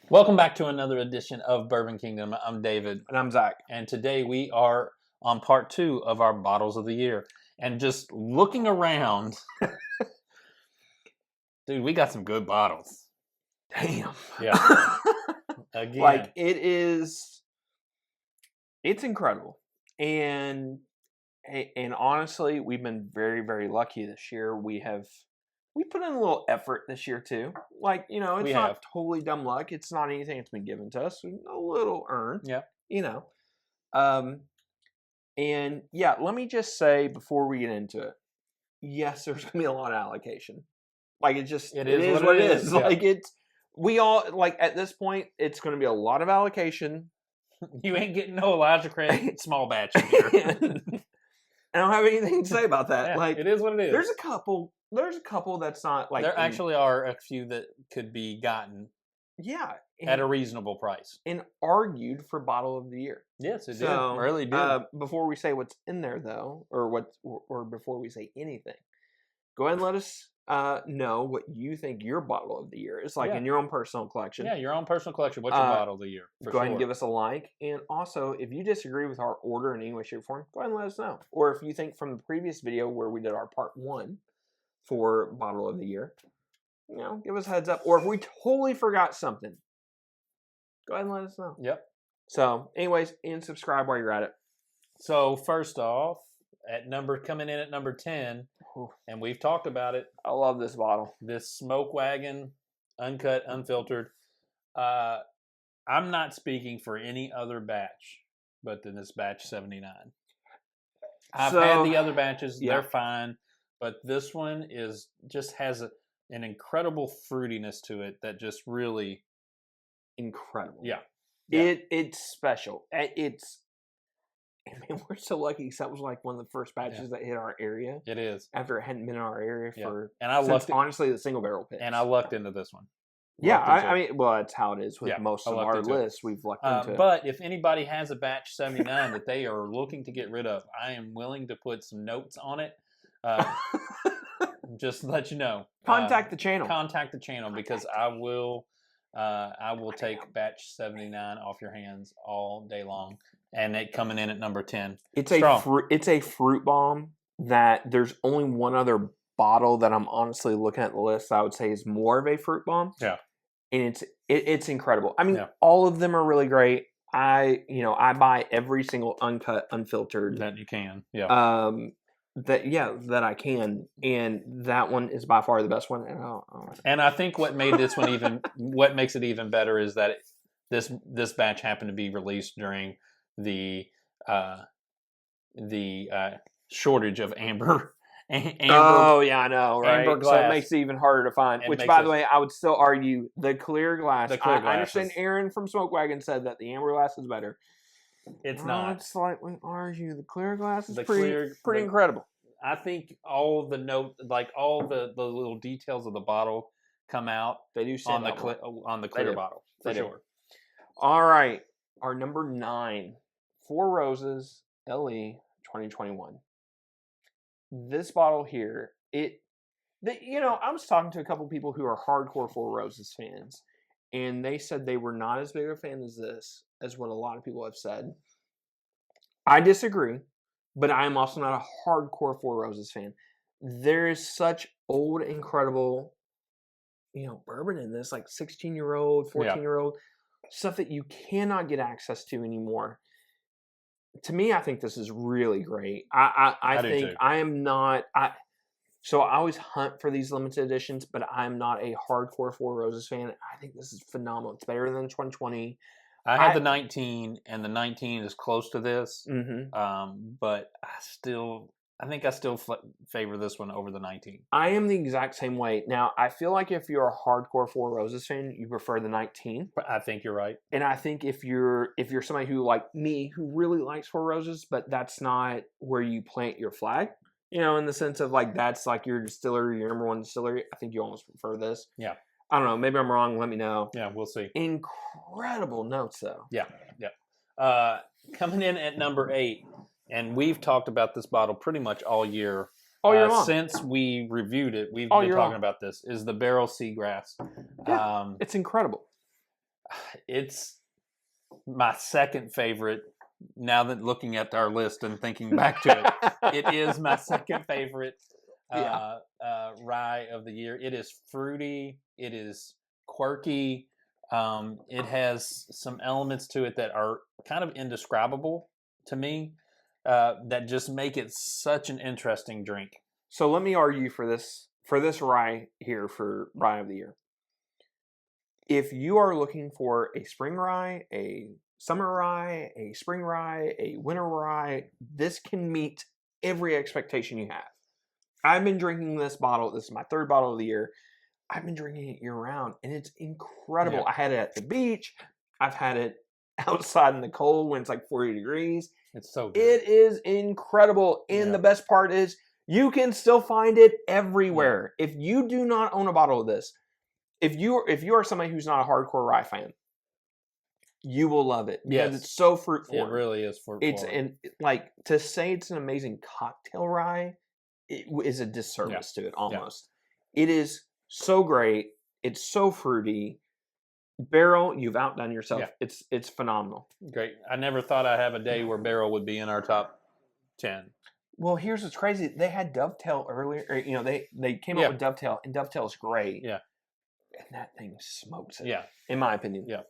Welcome back to another edition of Bourbon Kingdom. I'm David. And I'm Zach. And today we are on part 2 of our bottles of the year. And just looking around, dude, we got some good bottles. Damn. Yeah. Again. It's incredible. And honestly, we've been very, very lucky this year. We put in a little effort this year too. It's not totally dumb luck. It's not anything that's been given to us. A little earned. Yeah. And yeah, let me just say before we get into it, yes, there's gonna be a lot of allocation. It is what it is. Yeah. At this point, it's gonna be a lot of allocation. You ain't getting no Elijah Craig small batch in here. I don't have anything to say about that. Yeah, it is what it is. There's a couple that's not like. There actually are a few that could be gotten. Yeah, at a reasonable price and argued for bottle of the year. Yes, it did. Really did. Before we say what's in there, though, or before we say anything, go ahead and let us know what you think your bottle of the year is in your own personal collection. Yeah, your own personal collection. What's your bottle of the year? Go ahead and give us a like. And also, if you disagree with our order in any way, shape, or form, go ahead and let us know. Or if you think from the previous video where we did our part 1 for bottle of the year, give us a heads up. Or if we totally forgot something, go ahead and let us know. Yep. So, anyways, and subscribe while you're at it. So, first off, coming in at number 10, and we've talked about it. I love this bottle. This Smoke Wagon, uncut, unfiltered. I'm not speaking for any other batch, but than this batch 79. I've had the other batches; they're fine, but this one has an incredible fruitiness to it that just really incredible. Yeah. It's special. We're so lucky because that was like one of the first batches that hit our area. It is. After it hadn't been in our area honestly the single barrel picks. And I lucked into this one. That's how it is with most of our lists. We've lucked into it. But if anybody has a batch 79 that they are looking to get rid of, I am willing to put some notes on it. Just to let you know. Contact the channel. Contact the channel because I will take batch 79 off your hands all day long. And it coming in at number 10. It's a fruit bomb that there's only one other bottle that I'm honestly looking at the list I would say is more of a fruit bomb. Yeah. And it's incredible. All of them are really great. I buy every single uncut, unfiltered that you can. Yeah. That I can, and that one is by far the best one. And I think what makes it even better is that this batch happened to be released during the shortage of amber. Oh yeah, I know, right? Amber glass. So it makes it even harder to find. Which, by the way, I would still argue the clear glass. I understand Aaron from Smoke Wagon said that the amber glass is better. It's not. I'd slightly argue the clear glass is pretty incredible. I think all the all the little details of the bottle come out. They do on the clear bottle for sure. All right, our number 9, Four Roses LE 2021. This bottle here, I was talking to a couple people who are hardcore Four Roses fans, and they said they were not as big of a fan as what a lot of people have said. I disagree, but I am also not a hardcore Four Roses fan. There is such old, incredible, bourbon in this, like 16-year-old, 14-year-old, stuff that you cannot get access to anymore. To me, I think this is really great. I think too. I am not. So I always hunt for these limited editions, but I'm not a hardcore Four Roses fan. I think this is phenomenal. It's better than 2020. I had the 19, and the 19 is close to this. Mm-hmm. But I think I still favor this one over the 19. I am the exact same way. Now, I feel like if you're a hardcore Four Roses fan, you prefer the 19. I think you're right. And I think if you're somebody who, like me, who really likes Four Roses, but that's not where you plant your flag, in the sense of that's like your distillery, your number one distillery, I think you almost prefer this. Yeah. I don't know. Maybe I'm wrong. Let me know. Yeah, we'll see. Incredible notes, though. Yeah. Coming in at number 8, and we've talked about this bottle pretty much all year. Since we reviewed it, we've been talking about this, is the Barrell Seagrass. Yeah, it's incredible. It's my second favorite. Now that looking at our list and thinking back to it is my second favorite rye of the year. It is fruity. It is quirky. It has some elements to it that are kind of indescribable to me that just make it such an interesting drink. So let me argue for this rye here for rye of the year. If you are looking for a spring rye, a summer rye, a spring rye, a winter rye, this can meet every expectation you have. I've been drinking this bottle. This is my third bottle of the year. I've been drinking it year round, and it's incredible. Yeah. I had it at the beach. I've had it outside in the cold when it's like 40 degrees. It's so good. It is incredible. And the best part is you can still find it everywhere. If you do not own a bottle of this, if you are somebody who's not a hardcore rye fan, you will love it because it's so fruit forward. It really is fruit forward. And like to say it's an amazing cocktail rye, it is a disservice to it almost. Yeah. It is so great. It's so fruity. Barrell, you've outdone yourself. Yeah. It's phenomenal. Great. I never thought I'd have a day where Barrell would be in our top 10. Well, here's what's crazy. They had Dovetail earlier. Or, they came up with Dovetail, and Dovetail's great. Yeah. And that thing smokes it. Yeah. In my opinion. Yeah.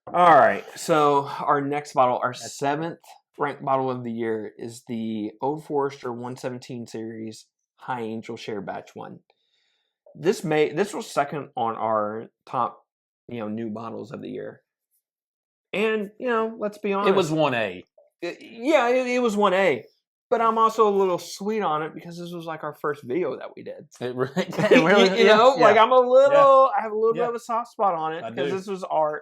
All right. So our next bottle, our seventh ranked bottle of the year, is the Old Forester 117 series High Angel Share Batch 1. This was second on our top, new bottles of the year. And, let's be honest. It was 1A. It was 1A. But I'm also a little sweet on it because this was like our first video that we did. It really, like I'm a little, I have a little bit of a soft spot on it because this is our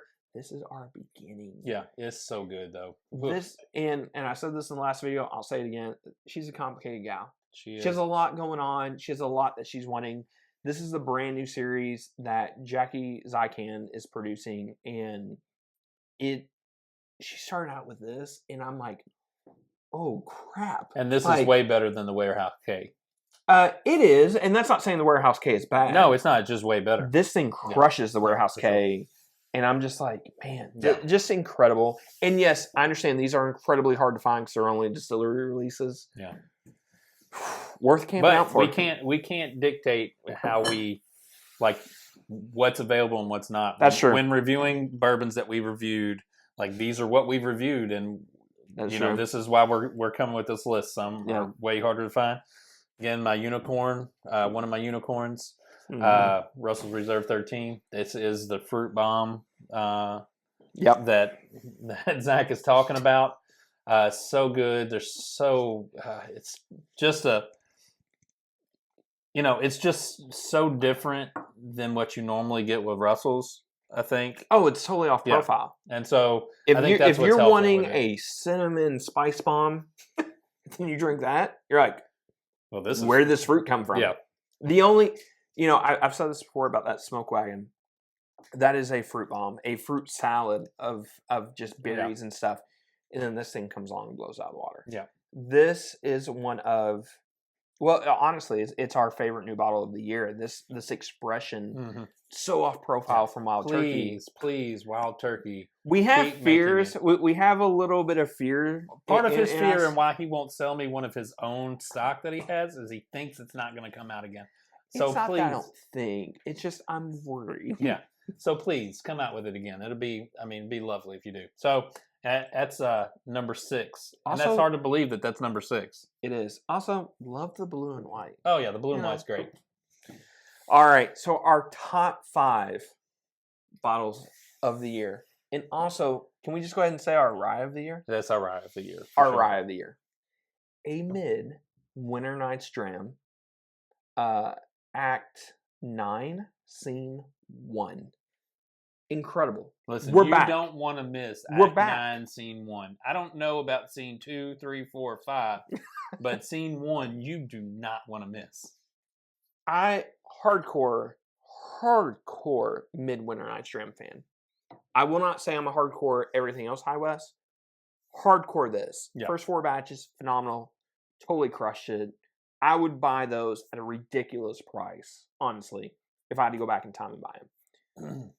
beginning. Yeah, it's so good though. This and I said this in the last video. I'll say it again. She's a complicated gal. She has a lot going on. She has a lot that she's wanting. This is the brand new series that Jackie Zykan is producing, and she started out with this, and I'm like, oh crap! And this is way better than the Warehouse K. It is, and that's not saying the Warehouse K is bad. No, it's not. It's just way better. This thing crushes the Warehouse K. Sure. And I'm just like, man, just incredible. And yes, I understand these are incredibly hard to find because they're only distillery releases. Yeah, worth camping out for. We can't dictate how we like what's available and what's not. That's true. When reviewing bourbons that we reviewed, like these are what we've reviewed, and this is why we're coming with this list. Some are way harder to find. Again, my unicorn, one of my unicorns. Russell's Reserve 13. This is the fruit bomb that Zach is talking about. So good. It's just it's just so different than what you normally get with Russell's, I think. Oh, it's totally off profile. And so if you're wanting a cinnamon spice bomb, then you drink that, you're like, well, where did this fruit come from? Yeah. The only I've said this before about that Smoke Wagon. That is a fruit bomb, a fruit salad of just berries and stuff. And then this thing comes along and blows out of the water. Yeah. This is one of, honestly, it's our favorite new bottle of the year. This expression, so off profile from Wild Turkey. Please, Wild Turkey. We have fears. We have a little bit of fear. Part of his fear and why he won't sell me one of his own stock that he has is he thinks it's not going to come out again. So it's not please, that I don't think. It's just I'm worried. Yeah. So please come out with it again. It'd be lovely if you do. So that's number 6. And also, that's hard to believe that that's number 6. It is. Also, love the blue and white. Oh yeah, the blue and white's great. All right. So our top 5 bottles of the year. And also, can we just go ahead and say our rye of the year? That's our rye of the year. Our rye of the year. A Midwinter Night's Dram. Act 9, Scene 1. Incredible. Listen, We're back. Don't want to miss We're Act back. 9, Scene 1. I don't know about Scene 2, 3, 4, 5, but Scene 1 you do not want to miss. Hardcore Midwinter Night's Dram fan. I will not say I'm a hardcore everything else High West. Hardcore this. Yeah. First 4 batches, phenomenal. Totally crushed it. I would buy those at a ridiculous price, honestly, if I had to go back in time and buy them.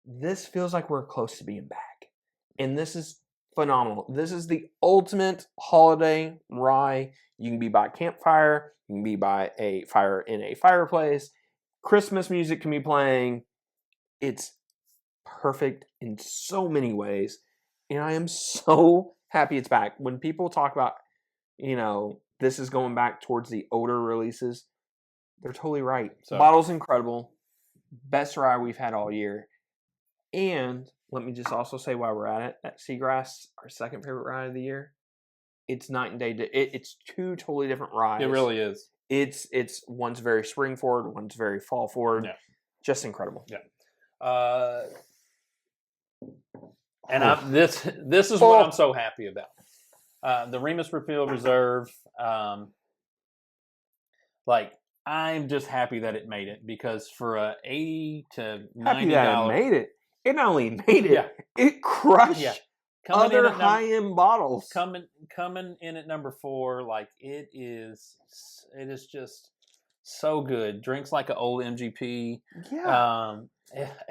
this feels like we're close to being back. And this is phenomenal. This is the ultimate holiday rye. You can be by a campfire. You can be by a fire in a fireplace. Christmas music can be playing. It's perfect in so many ways. And I am so happy it's back. When people talk about, this is going back towards the older releases, they're totally right. So, bottle's incredible. Best rye we've had all year. And let me just also say while we're at it, that Seagrass, our second favorite rye of the year, it's night and day. It's two totally different ryes. It really is. It's one's very spring forward, one's very fall forward. Yeah. Just incredible. Yeah. And this is what I'm so happy about. The Remus Repeal Reserve, I'm just happy that it made it, because for a $80 to $90, happy that it made it. It not only made it, it crushed other high-end bottles. Coming in at number 4, it is just so good. Drinks like an old MGP. Yeah.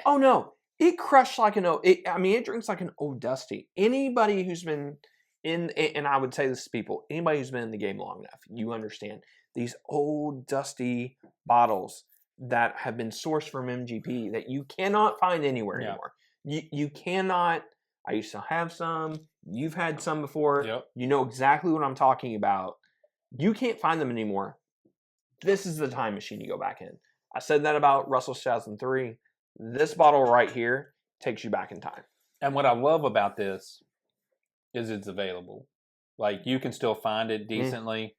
Oh no, it crushed like it drinks like an old Dusty. Anybody who's been and I would say this to people, anybody who's been in the game long enough, you understand these old Dusty bottles that have been sourced from MGP that you cannot find anywhere anymore. You cannot. I used to have some. You've had some before. Yep. You know exactly what I'm talking about. You can't find them anymore. This is the time machine you go back in. I said that about Russell 2003. This bottle right here takes you back in time. And what I love about this is it's available. You can still find it decently.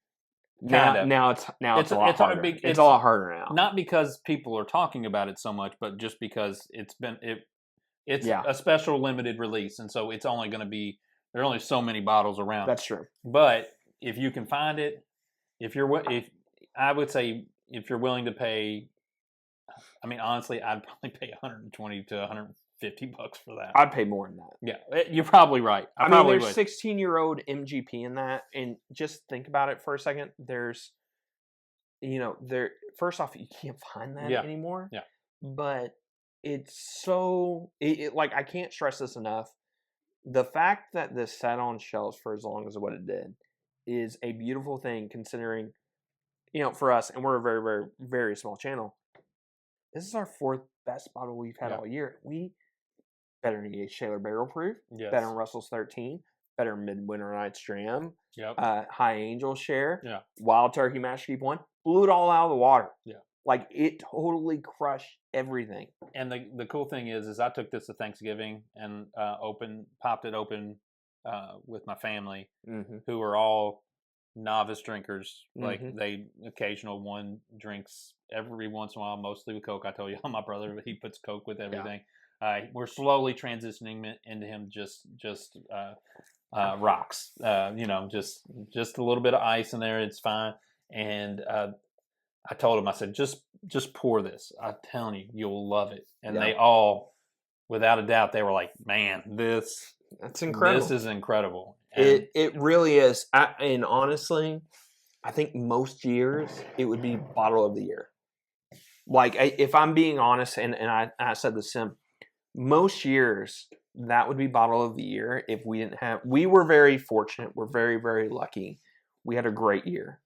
Now it's a lot harder. It's a lot harder now. Not because people are talking about it so much, but just because it's a special limited release, and so it's only going to be, there are only so many bottles around. That's true. But if you can find it, I would say if you're willing to pay, honestly, I'd probably pay $120 to $150 for that. I'd pay more than that. Yeah, you're probably right. There's 16-year-old MGP in that, and just think about it for a second. There's, first off, you can't find that anymore. Yeah. But it's so, I can't stress this enough. The fact that this sat on shelves for as long as what it did is a beautiful thing, considering, for us, and we're a very, very, very small channel. This is our 4th best bottle we've had all year. Better than Shaler Barrel Proof, better than Russell's 13, better than Midwinter Night's Dram, High Angel Share, Wild Turkey Master Keep 1, blew it all out of the water. Yeah. It totally crushed everything. And the cool thing is I took this to Thanksgiving and popped it open with my family, who are all novice drinkers. They occasional one drinks every once in a while, mostly with Coke. I told you, my brother, he puts Coke with everything. We're slowly transitioning into him just rocks. Just a little bit of ice in there, it's fine. And I told him, I said, just pour this. I'm telling you, you'll love it. And they all, without a doubt, they were like, man, that's incredible. This is incredible. And it really is. And honestly, I think most years it would be bottle of the year. If I'm being honest, and I said this to him, most years that would be bottle of the year if we were very fortunate. We're very, very lucky. We had a great year.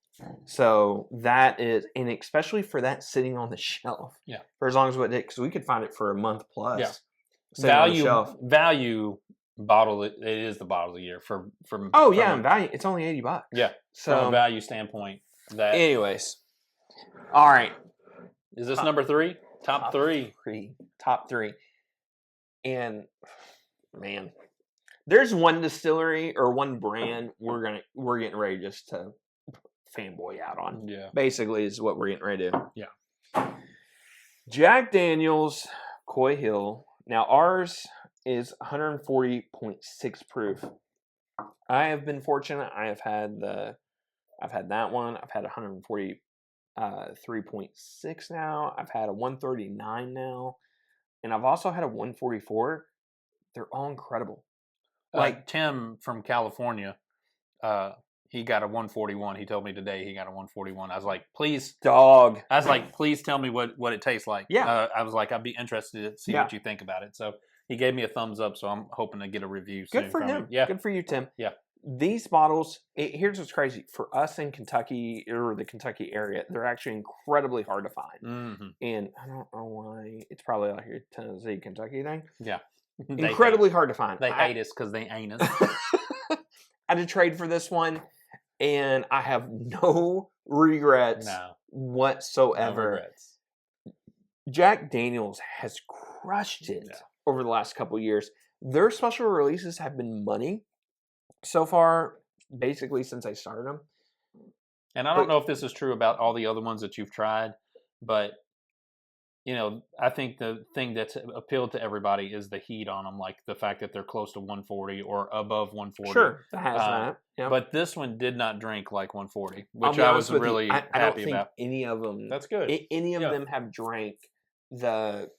So that is, and especially for that sitting on the shelf. Yeah. For as long as what it did, because we could find it for a month plus. Yeah. Value bottle. It is the bottle of the year from. And value. It's only $80. Yeah. So from a value standpoint, that. Anyways, all right. Is this number 3? Top 3. Top 3. And man, there's one distillery or one brand we're getting ready just to fanboy out on. Yeah. Basically is what we're getting ready to do. Yeah. Jack Daniel's Coy Hill. Now ours is 140.6 proof. I have been fortunate. I've had that one. I've had 140 3.6 now. I've had a 139 now. And I've also had a 144. They're all incredible. Like Tim from California, he got a 141. He told me today he got a 141. I was like, please, dog. I was like, please tell me what it tastes like. Yeah. I was like, I'd be interested to see what you think about it. So he gave me a thumbs up. So I'm hoping to get a review soon. Good for from him. Yeah. Good for you, Tim. Yeah. These bottles, here's what's crazy. For us in Kentucky or the Kentucky area, they're actually incredibly hard to find. Mm-hmm. And I don't know why. It's probably out here, Tennessee, Kentucky thing. Yeah. Incredibly hard to find. They hate us because they ain't us. I had to trade for this one, and I have no regrets whatsoever. No regrets. Jack Daniels has crushed it over the last couple of years. Their special releases have been money so far, basically since I started them. And I don't know if this is true about all the other ones that you've tried, but I think the thing that's appealed to everybody is the heat on them, like the fact that they're close to 140 or above 140. Sure, that has that. Yep. But this one did not drink like 140, which I was really happy I don't think about. Any of them. That's good. Any of them have drank that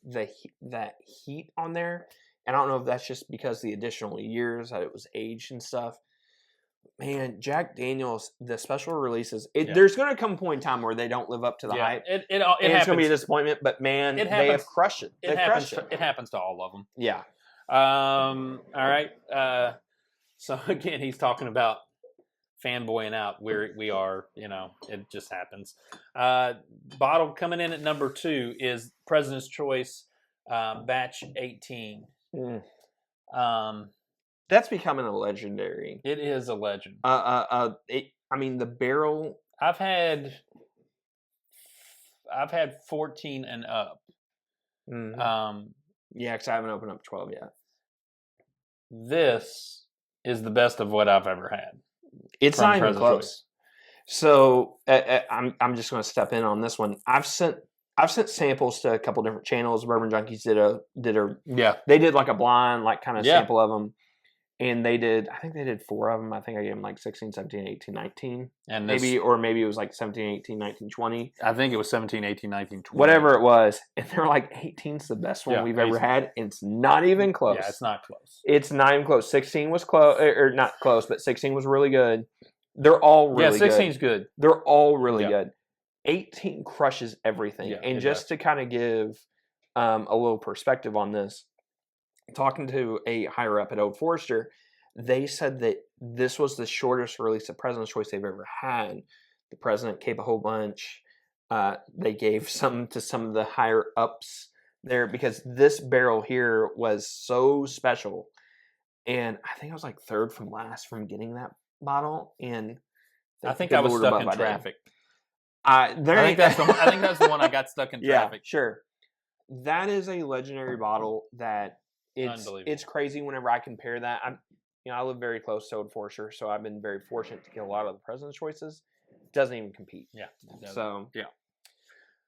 heat on there. And I don't know if that's just because the additional years that it was aged and stuff. Man, Jack Daniels, the special releases, there's going to come a point in time where they don't live up to the hype. It's going to be a disappointment, but man, they have crushed it. It happens to all of them. Yeah. All right. So again, he's talking about fanboying out. We are, it just happens. Bottle coming in at number 2 is President's Choice Batch 18. That's becoming a legendary. It is a legend. The Barrell. I've had 14 and up. Mm-hmm. Because I haven't opened up 12 yet. This is the best of what I've ever had. It's not even close. So I'm just going to step in on this one. I've sent samples to a couple different channels. Bourbon Junkies they did like a blind kind of sample of them, and I think they did 4 of them. I think I gave them like 16, 17, 18, 19, and maybe it was like 17, 18, 19, 20. I think it was 17, 18, 19, 20. Whatever it was, and they're like 18's the best one we've ever had. It's not even close. Yeah, it's not close. It's not even close. 16 was close, or not close, but 16 was really good. They're all really good. 16's good. They're all really good. 18 crushes everything. And just to kind of give a little perspective on this, talking to a higher up at Old Forester, they said that this was the shortest release of President's Choice they've ever had. The president gave a whole bunch. They gave some to some of the higher ups there because this barrel here was so special. And I think I was like third from last from getting that bottle. And I think I was stuck in traffic. I think that's the one I got stuck in traffic. Yeah, sure. That is a legendary bottle that it's crazy whenever I compare that. I live very close to Old Forester, so I've been very fortunate to get a lot of the President's Choices. Doesn't even compete. Yeah. So yeah.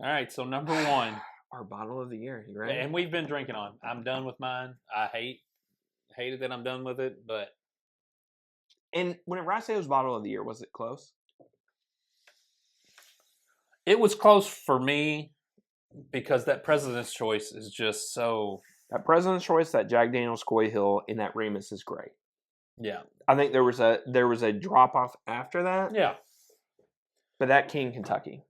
All right. So number 1, our bottle of the year. You ready? And we've been drinking on. I'm done with mine. I hated that I'm done with it, but. And whenever I say it was bottle of the year, was it close? It was close for me because that President's Choice is just so. That President's Choice, that Jack Daniel's Coy Hill, and that Remus is great. Yeah, I think there was a drop off after that. Yeah, but that King Kentucky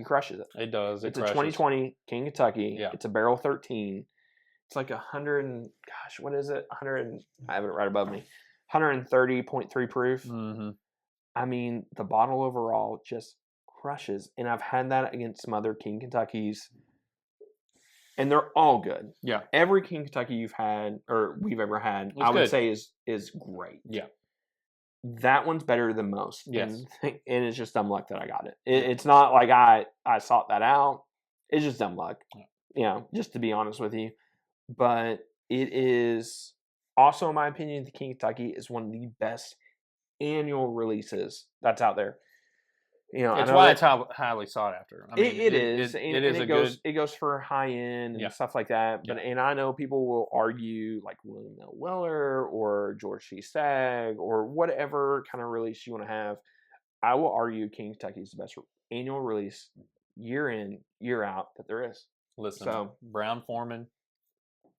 crushes it. It does. It's a 2020 King Kentucky. Yeah, it's a barrel 13. It's like 100. Gosh, what is it? 100. I have it right above me. 130.3 proof. Mm-hmm. I mean, the bottle overall just crushes, and I've had that against some other King Kentuckys, and they're all good. Yeah, every King Kentucky you've had or we've ever had, I would say is great. Yeah, that one's better than most. Yes, and it's just dumb luck that I got it. It's not like I sought that out. It's just dumb luck. Just to be honest with you, but it is also, in my opinion, the King Kentucky is one of the best annual releases that's out there. It's why it's highly sought after. I mean, it is. It goes for high end and stuff like that. But and I know people will argue like William L. Weller or George C. Stagg or whatever kind of release you want to have. I will argue King Kentucky is the best annual release year in, year out that there is. Listen, Brown Foreman,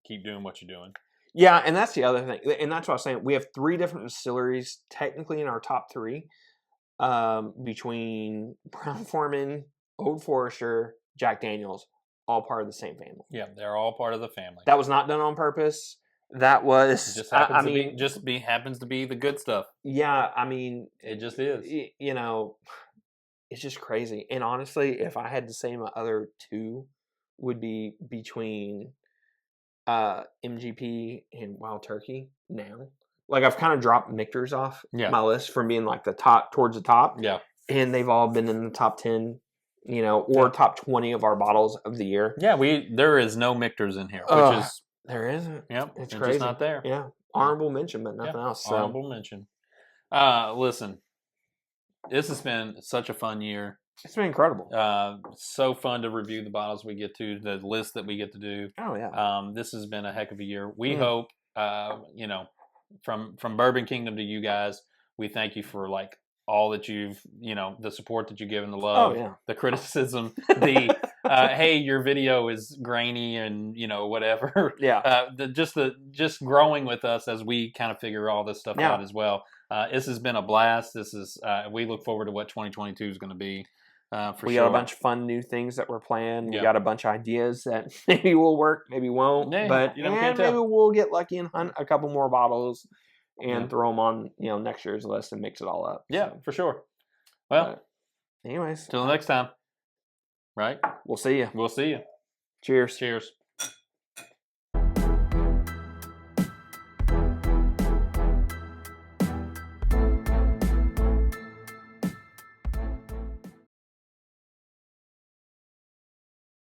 keep doing what you're doing. Yeah, and that's the other thing, and that's what I was saying. We have 3 different distilleries technically in our top 3, between Brown Forman, Old Forester, Jack Daniels, all part of the same family. Yeah, they're all part of the family. That was not done on purpose. That was just happens happens to be the good stuff. Yeah, I mean, it just is. You know, it's just crazy. And honestly, if I had to say my other 2 would be between MGP and Wild Turkey now. Like I've kind of dropped Michter's off my list from being like the top towards the top. Yeah. And they've all been in the top 10, or top 20 of our bottles of the year. Yeah, there is no Michter's in here, which is there isn't. Yep. It's crazy. Just not there. Yeah. Honorable mention, but nothing else. So. Honorable mention. Listen, this has been such a fun year. It's been incredible. So fun to review the bottles we get to, the list that we get to do. Oh yeah. This has been a heck of a year. We hope, from Bourbon Kingdom to you guys, we thank you for like all that you've, the support that you give and the love, the criticism, the hey, your video is grainy and whatever. Yeah. Just growing with us as we kind of figure all this stuff out as well. This has been a blast. We look forward to what 2022 is going to be. We got a bunch of fun new things that we're playing. We got a bunch of ideas that maybe will work, maybe won't. Yeah, but maybe we'll get lucky and hunt a couple more bottles and throw them on next year's list and mix it all up. Yeah, for sure. Well, anyways, till next time. Right? We'll see you. We'll see you. Cheers. Cheers.